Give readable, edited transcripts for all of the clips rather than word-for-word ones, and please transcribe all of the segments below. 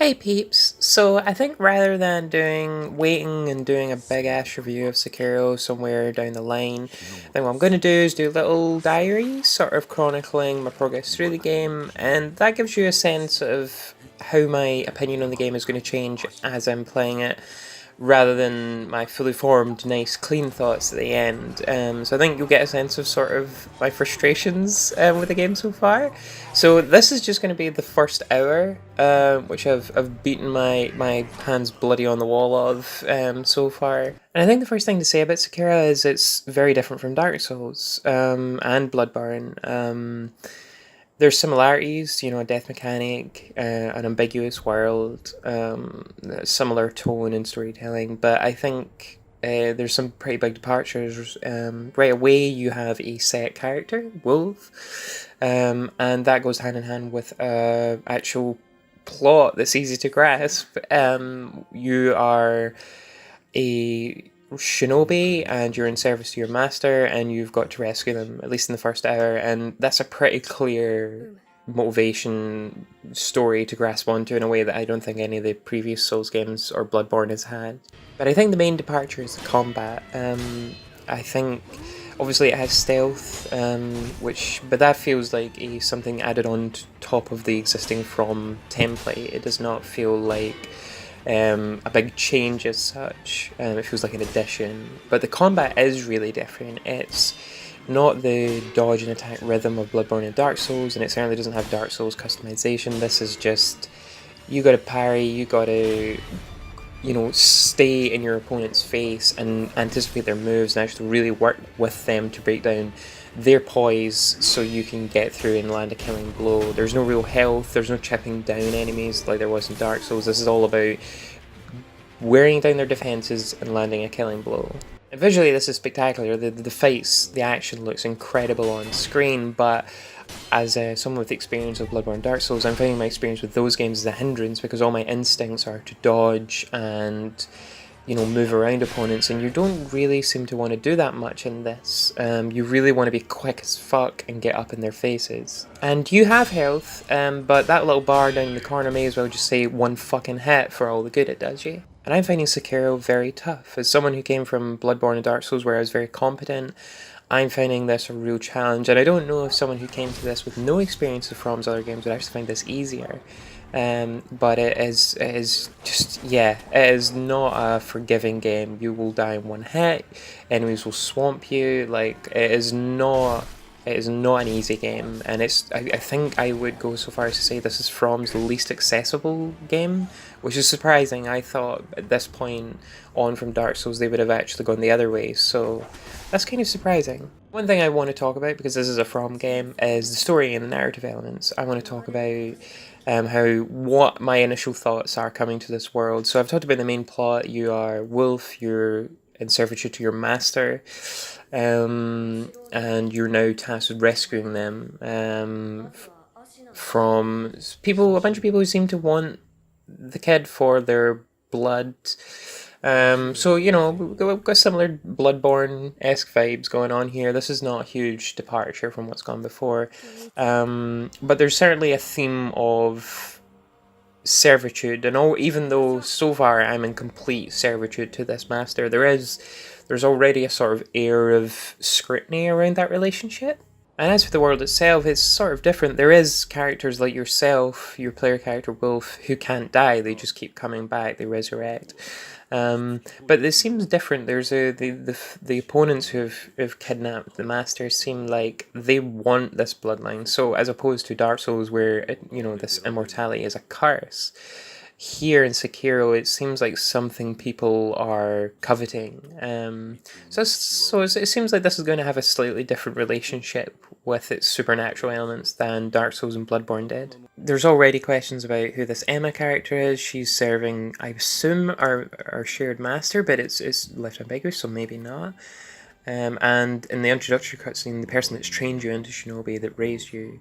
Hey peeps, so I think rather than waiting and doing a big ass review of Sekiro somewhere down the line, I think what I'm going to do is do little diaries, sort of chronicling my progress through the game, and that gives you a sense of how my opinion on the game is going to change as I'm playing it, rather than my fully formed, nice, clean thoughts at the end. So I think you'll get a sense of sort of my frustrations with the game so far. So this is just going to be the first hour, which I've beaten my hands bloody on the wall of so far. And I think the first thing to say about Sekiro is it's very different from Dark Souls and Bloodborne. There's similarities, a death mechanic, an ambiguous world, a similar tone and storytelling, but I think there's some pretty big departures. Right away, you have a set character, Wolf, and that goes hand in hand with actual plot that's easy to grasp. You are a shinobi and you're in service to your master and you've got to rescue them, at least in the first hour, and that's a pretty clear motivation story to grasp onto in a way that I don't think any of the previous Souls games or Bloodborne has had. But I think the main departure is the combat. I think obviously it has stealth, but that feels like something added on top of the existing From template. It does not feel like a big change as such. It feels like an addition, but the combat is really different. It's not the dodge and attack rhythm of Bloodborne and Dark Souls, and it certainly doesn't have Dark Souls customization. This is just, you gotta parry, you gotta, stay in your opponent's face and anticipate their moves and actually really work with them to break down their poise so you can get through and land a killing blow. There's no real health, there's no chipping down enemies like there was in Dark Souls. This is all about wearing down their defenses and landing a killing blow. And visually this is spectacular. The fights, the action looks incredible on screen, but as someone with the experience of Bloodborne and Dark Souls, I'm finding my experience with those games as a hindrance because all my instincts are to dodge and move around opponents, and you don't really seem to want to do that much in this. You really want to be quick as fuck and get up in their faces. And you have health, but that little bar down in the corner may as well just say one fucking hit for all the good it does you. And I'm finding Sekiro very tough. As someone who came from Bloodborne and Dark Souls where I was very competent, I'm finding this a real challenge, and I don't know if someone who came to this with no experience of From's other games would actually find this easier. But it is just, yeah, it is not a forgiving game. You will die in one hit, enemies will swamp you, like, it is not an easy game, and I think I would go so far as to say this is From's least accessible game, which is surprising. I thought at this point on from Dark Souls they would have actually gone the other way, so that's kind of surprising. One thing I want to talk about, because this is a From game, is the story and the narrative elements. I want to talk about what my initial thoughts are coming to this world. So I've talked about the main plot. You are Wolf, you're in servitude to your master, and you're now tasked with rescuing them from a bunch of people who seem to want the kid for their blood. So, we've got similar Bloodborne-esque vibes going on here. This is not a huge departure from what's gone before. But there's certainly a theme of servitude, and even though so far I'm in complete servitude to this master, there's already a sort of air of scrutiny around that relationship. And as for the world itself, it's sort of different. There is characters like yourself, your player character Wolf, who can't die. They just keep coming back. They resurrect. But this seems different. There's the opponents who've kidnapped the master seem like they want this bloodline. So as opposed to Dark Souls, where this immortality is a curse, here in Sekiro, it seems like something people are coveting. It seems like this is going to have a slightly different relationship with its supernatural elements than Dark Souls and Bloodborne did. There's already questions about who this Emma character is. She's serving, I assume, our shared master, but it's left ambiguous, so maybe not. And in the introductory cutscene, the person that's trained you into Shinobi, that raised you,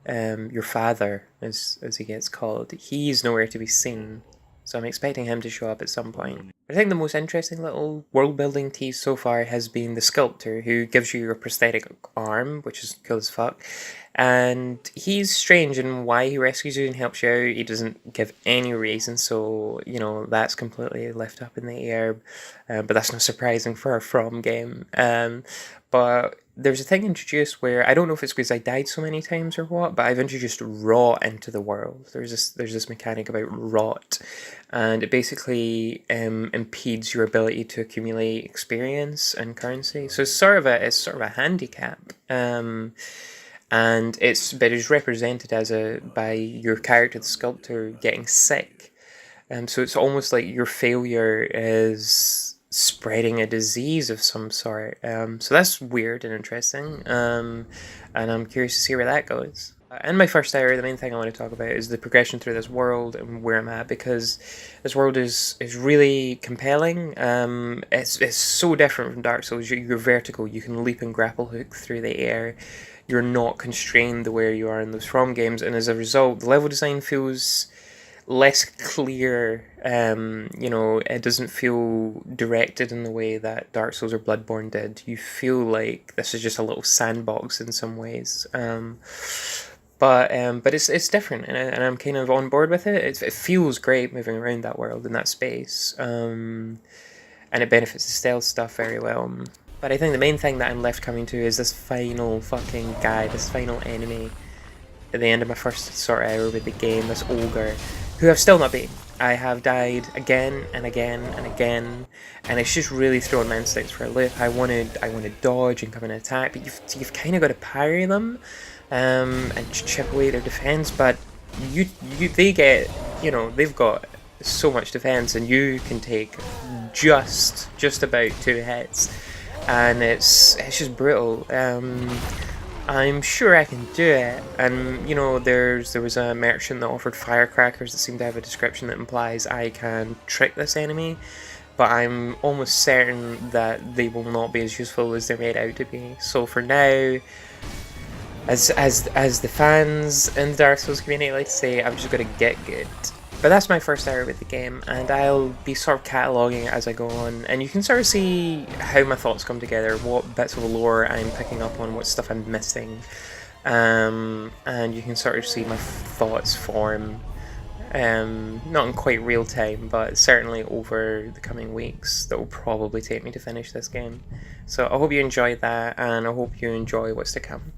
your father, as he gets called, he's nowhere to be seen. So I'm expecting him to show up at some point. I think the most interesting little world building tease so far has been the sculptor who gives you your prosthetic arm, which is cool as fuck. And he's strange in why he rescues you and helps you out. He doesn't give any reason, so that's completely left up in the air. But that's not surprising for a From game. But there's a thing introduced where I don't know if it's because I died so many times or what, but I've introduced rot into the world. There's this mechanic about rot, and it basically impedes your ability to accumulate experience and currency. So it's sort of a handicap. And it's represented by your character, the sculptor, getting sick. So it's almost like your failure is spreading a disease of some sort. So that's weird and interesting. And I'm curious to see where that goes. In my first hour, the main thing I want to talk about is the progression through this world and where I'm at, because this world is really compelling. It's so different from Dark Souls. You're vertical. You can leap and grapple hook through the air. You're not constrained the way you are in those From games, and as a result, the level design feels less clear. It doesn't feel directed in the way that Dark Souls or Bloodborne did. You feel like this is just a little sandbox in some ways. But it's different, and I'm kind of on board with it. It feels great moving around that world in that space, and it benefits the stealth stuff very well. But I think the main thing that I'm left coming to is this final fucking guy, this final enemy at the end of my first sort of hour with the game, this ogre, who I've still not beaten. I have died again and again and again, and it's just really thrown my instincts for a loop. I want to dodge and come and attack, but you've kind of got to parry them, and chip away their defense. But they've got so much defense, and you can take just about 2 hits, and it's just brutal. I'm sure I can do it, and there was a merchant that offered firecrackers that seemed to have a description that implies I can trick this enemy, but I'm almost certain that they will not be as useful as they're made out to be. So for now, as the fans in the Dark Souls community like to say, I'm just gonna get good. But that's my first hour with the game, and I'll be sort of cataloguing it as I go on, and you can sort of see how my thoughts come together, what bits of lore I'm picking up on, what stuff I'm missing, and you can sort of see my thoughts form, not in quite real time, but certainly over the coming weeks that will probably take me to finish this game. So I hope you enjoyed that, and I hope you enjoy what's to come.